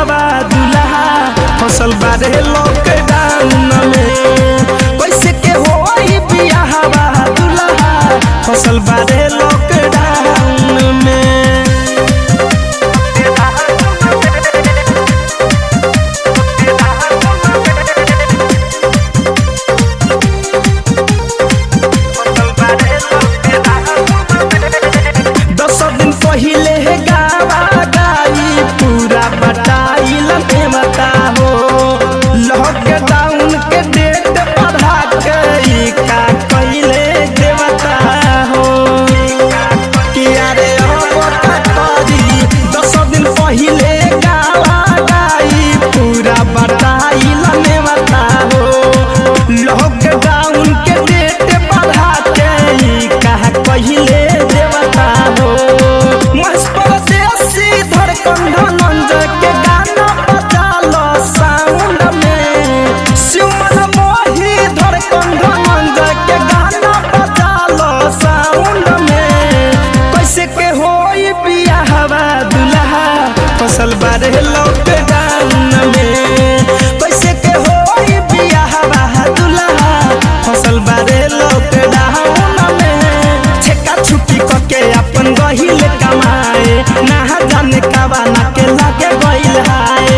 हवा दुल्हा फसल बारे लॉकडाउन में। कैसे के होई बिया हवा दुल्हा फसल बारे लॉकडाउन में। पहिले गावा गाई पूरा बटाइल देवता हो लॉकडाउन के डेट बढ़ा के का कइले देवता हो कि अरे करी 10 दिन पहिले गावा गाई पूरा बटाइल देवता हो लॉकडाउन के डेट बढ़ा के का कइले देवता हो। धनंज के गाना बजालो साउंड में शिवमन मोही धड़कन धनंज के गाना बजालो साउंड में। कैसे के होई बिया हवा दुल्हा फसल बारे लॉकडाउन में। कैसे के होई बिया हवा दुल्हा फसल बारे लॉकडाउन में। छेका छुट्टी करके अपन गहिल कमाए ना जाने कावाना के लागे गइल हाय।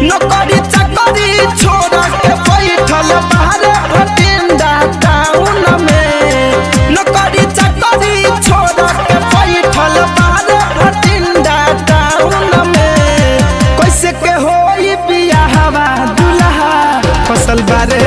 नौकरी चाकरी छोड़ के बैठल बाहरे भटिंडा टाउन में। नौकरी चाकरी छोड़ के बैठल बाहरे भटिंडा टाउन में। कैसे के होई बिया हवा दुल्हा फसल बारे